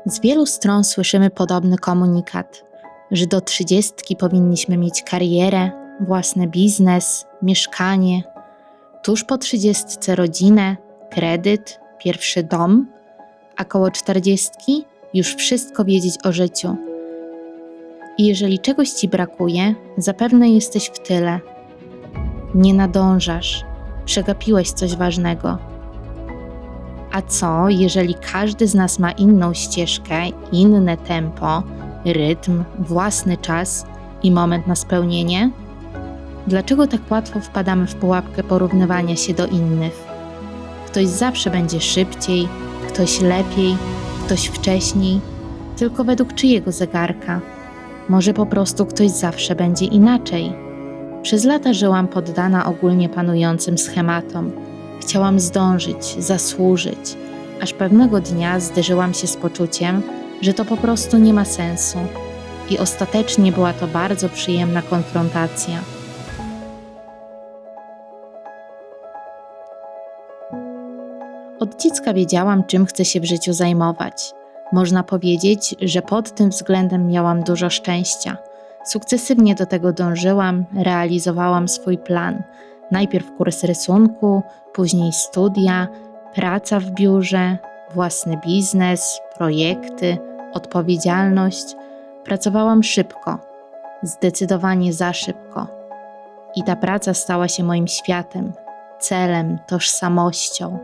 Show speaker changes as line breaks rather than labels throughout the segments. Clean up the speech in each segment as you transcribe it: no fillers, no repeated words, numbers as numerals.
Z wielu stron słyszymy podobny komunikat, że do 30 powinniśmy mieć karierę, własny biznes, mieszkanie, tuż po 30 rodzinę, kredyt, pierwszy dom, a koło 40 już wszystko wiedzieć o życiu. I jeżeli czegoś ci brakuje, zapewne jesteś w tyle. Nie nadążasz, przegapiłeś coś ważnego. A co, jeżeli każdy z nas ma inną ścieżkę, inne tempo, rytm, własny czas i moment na spełnienie? Dlaczego tak łatwo wpadamy w pułapkę porównywania się do innych? Ktoś zawsze będzie szybciej, ktoś lepiej, ktoś wcześniej, tylko według czyjego zegarka? Może po prostu ktoś zawsze będzie inaczej? Przez lata żyłam poddana ogólnie panującym schematom. Chciałam zdążyć, zasłużyć, aż pewnego dnia zderzyłam się z poczuciem, że to po prostu nie ma sensu. I ostatecznie była to bardzo przyjemna konfrontacja. Od dziecka wiedziałam, czym chcę się w życiu zajmować. Można powiedzieć, że pod tym względem miałam dużo szczęścia. Sukcesywnie do tego dążyłam, realizowałam swój plan. Najpierw kurs rysunku, później studia, praca w biurze, własny biznes, projekty, odpowiedzialność. Pracowałam szybko, zdecydowanie za szybko. I ta praca stała się moim światem, celem, tożsamością.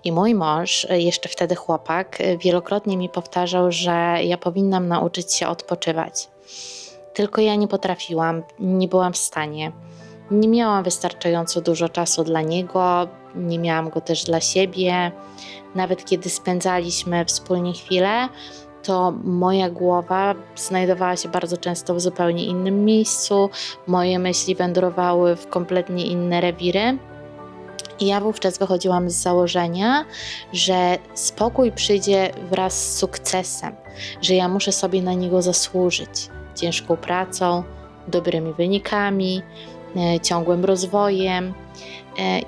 I mój mąż, jeszcze wtedy chłopak, wielokrotnie mi powtarzał, że ja powinnam nauczyć się odpoczywać. Tylko ja nie potrafiłam, nie byłam w stanie. Nie miałam wystarczająco dużo czasu dla niego, nie miałam go też dla siebie. Nawet kiedy spędzaliśmy wspólnie chwilę, to moja głowa znajdowała się bardzo często w zupełnie innym miejscu, moje myśli wędrowały w kompletnie inne rewiry. I ja wówczas wychodziłam z założenia, że spokój przyjdzie wraz z sukcesem, że ja muszę sobie na niego zasłużyć ciężką pracą, dobrymi wynikami, ciągłym rozwojem.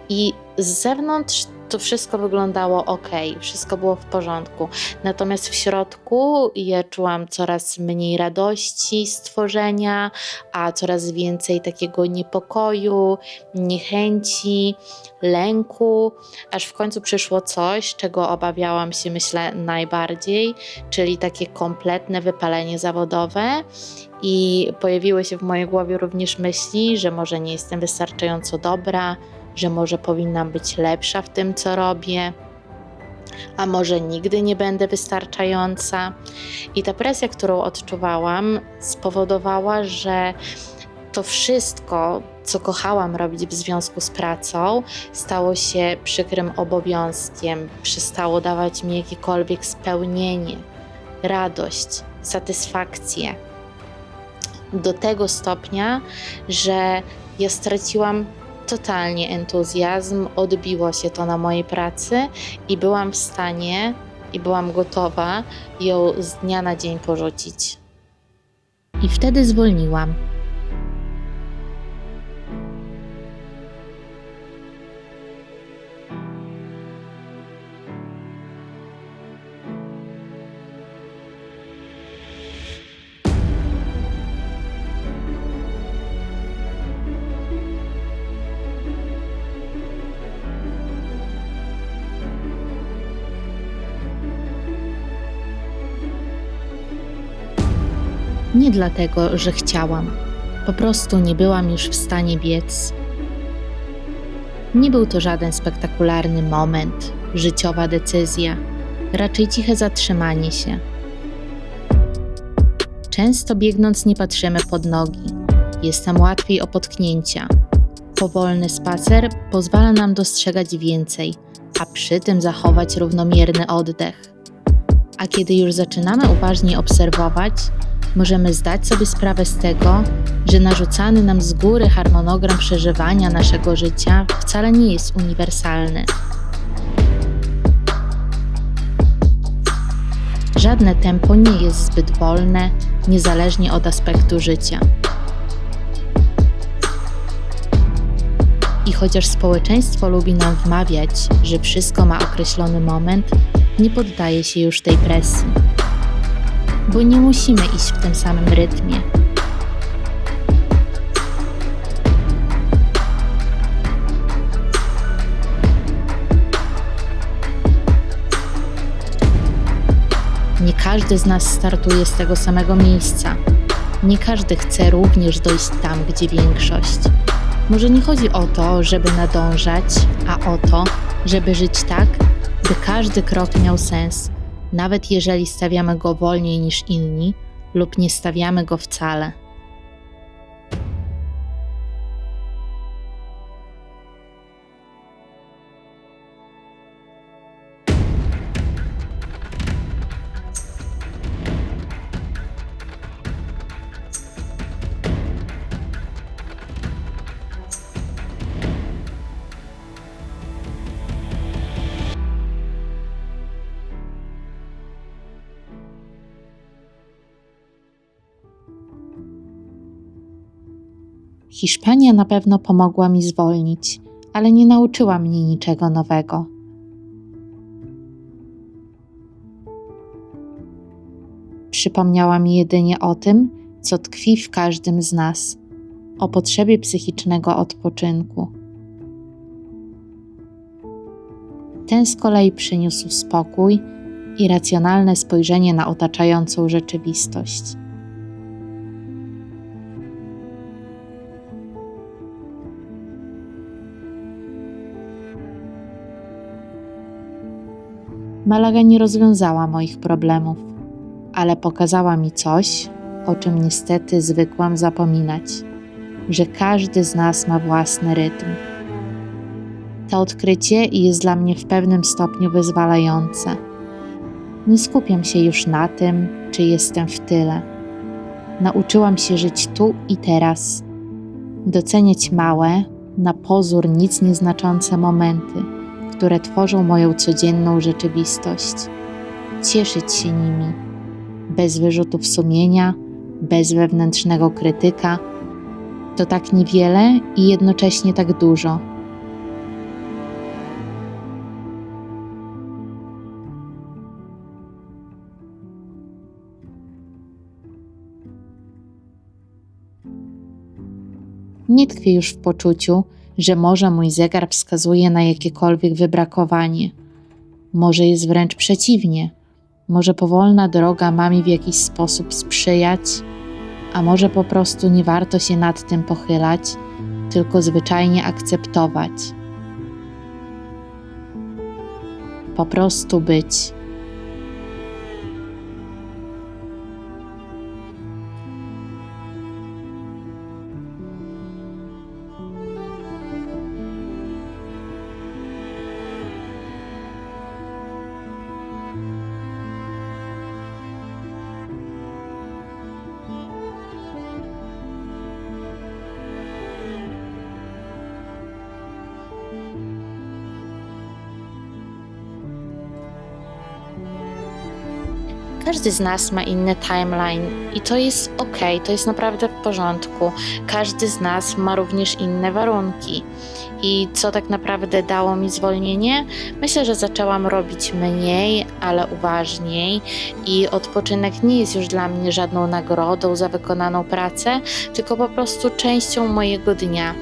I z zewnątrz to wszystko wyglądało ok, wszystko było w porządku. Natomiast w środku ja czułam coraz mniej radości z tworzenia, a coraz więcej takiego niepokoju, niechęci, lęku, aż w końcu przyszło coś, czego obawiałam się, myślę, najbardziej, czyli takie kompletne wypalenie zawodowe. I pojawiły się w mojej głowie również myśli, że może nie jestem wystarczająco dobra, że może powinnam być lepsza w tym, co robię, a może nigdy nie będę wystarczająca. I ta presja, którą odczuwałam, spowodowała, że to wszystko, co kochałam robić w związku z pracą, stało się przykrym obowiązkiem, przestało dawać mi jakiekolwiek spełnienie, radość, satysfakcję. Do tego stopnia, że ja straciłam totalnie entuzjazm, odbiło się to na mojej pracy i byłam w stanie i byłam gotowa ją z dnia na dzień porzucić. I wtedy zwolniłam. Nie dlatego, że chciałam. Po prostu nie byłam już w stanie biec. Nie był to żaden spektakularny moment, życiowa decyzja, raczej ciche zatrzymanie się. Często biegnąc nie patrzymy pod nogi. Jest tam łatwiej o potknięcia. Powolny spacer pozwala nam dostrzegać więcej, a przy tym zachować równomierny oddech. A kiedy już zaczynamy uważnie obserwować, możemy zdać sobie sprawę z tego, że narzucany nam z góry harmonogram przeżywania naszego życia wcale nie jest uniwersalny. Żadne tempo nie jest zbyt wolne, niezależnie od aspektu życia. I chociaż społeczeństwo lubi nam wmawiać, że wszystko ma określony moment, nie poddaję się już tej presji. Bo nie musimy iść w tym samym rytmie. Nie każdy z nas startuje z tego samego miejsca. Nie każdy chce również dojść tam, gdzie większość. Może nie chodzi o to, żeby nadążać, a o to, żeby żyć tak, by każdy krok miał sens, nawet jeżeli stawiamy go wolniej niż inni lub nie stawiamy go wcale. Hiszpania na pewno pomogła mi zwolnić, ale nie nauczyła mnie niczego nowego. Przypomniała mi jedynie o tym, co tkwi w każdym z nas, o potrzebie psychicznego odpoczynku. Ten z kolei przyniósł spokój i racjonalne spojrzenie na otaczającą rzeczywistość. Malaga nie rozwiązała moich problemów, ale pokazała mi coś, o czym niestety zwykłam zapominać, że każdy z nas ma własny rytm. To odkrycie jest dla mnie w pewnym stopniu wyzwalające. Nie skupiam się już na tym, czy jestem w tyle. Nauczyłam się żyć tu i teraz, doceniać małe, na pozór nic nieznaczące momenty, które tworzą moją codzienną rzeczywistość. Cieszyć się nimi, bez wyrzutów sumienia, bez wewnętrznego krytyka. To tak niewiele i jednocześnie tak dużo. Nie tkwię już w poczuciu, że może mój zegar wskazuje na jakiekolwiek wybrakowanie. Może jest wręcz przeciwnie. Może powolna droga ma mi w jakiś sposób sprzyjać, a może po prostu nie warto się nad tym pochylać, tylko zwyczajnie akceptować. Po prostu być. Każdy z nas ma inny timeline i to jest okej, to jest naprawdę w porządku. Każdy z nas ma również inne warunki. I co tak naprawdę dało mi zwolnienie? Myślę, że zaczęłam robić mniej, ale uważniej i odpoczynek nie jest już dla mnie żadną nagrodą za wykonaną pracę, tylko po prostu częścią mojego dnia.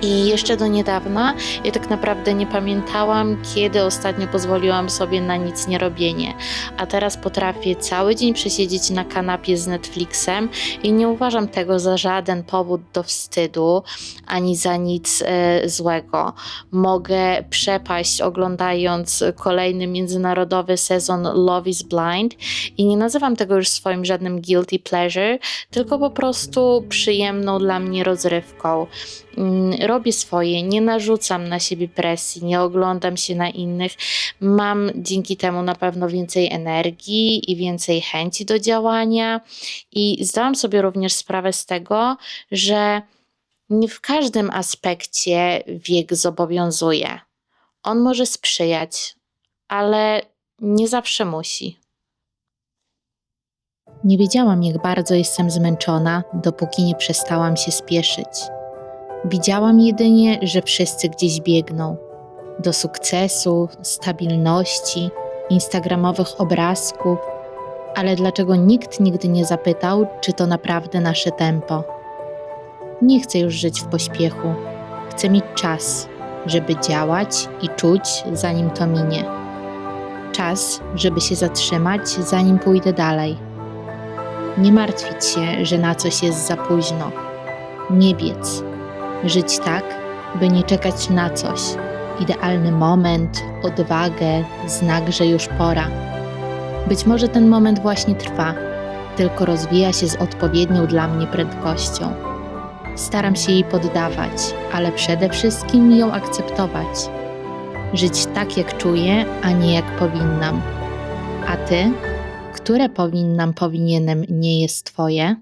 I jeszcze do niedawna ja tak naprawdę nie pamiętałam, kiedy ostatnio pozwoliłam sobie na nic nie robienie. A teraz potrafię cały dzień przesiedzieć na kanapie z Netflixem i nie uważam tego za żaden powód do wstydu, ani za nic złego. Mogę przepaść oglądając kolejny międzynarodowy sezon Love is Blind i nie nazywam tego już swoim żadnym guilty pleasure, tylko po prostu przyjemną dla mnie rozrywką. Robię swoje, nie narzucam na siebie presji, nie oglądam się na innych. Mam dzięki temu na pewno więcej energii i więcej chęci do działania i zdałam sobie również sprawę z tego, że nie w każdym aspekcie wiek zobowiązuje. On może sprzyjać, ale nie zawsze musi. Nie wiedziałam, jak bardzo jestem zmęczona, dopóki nie przestałam się spieszyć. Widziałam jedynie, że wszyscy gdzieś biegną. Do sukcesu, stabilności, instagramowych obrazków, ale dlaczego nikt nigdy nie zapytał, czy to naprawdę nasze tempo? Nie chcę już żyć w pośpiechu. Chcę mieć czas, żeby działać i czuć, zanim to minie. Czas, żeby się zatrzymać, zanim pójdę dalej. Nie martwić się, że na coś jest za późno. Nie biec. Żyć tak, by nie czekać na coś. Idealny moment, odwagę, znak, że już pora. Być może ten moment właśnie trwa, tylko rozwija się z odpowiednią dla mnie prędkością. Staram się jej poddawać, ale przede wszystkim ją akceptować. Żyć tak, jak czuję, a nie jak powinnam. A ty? Które powinienem nie jest twoje?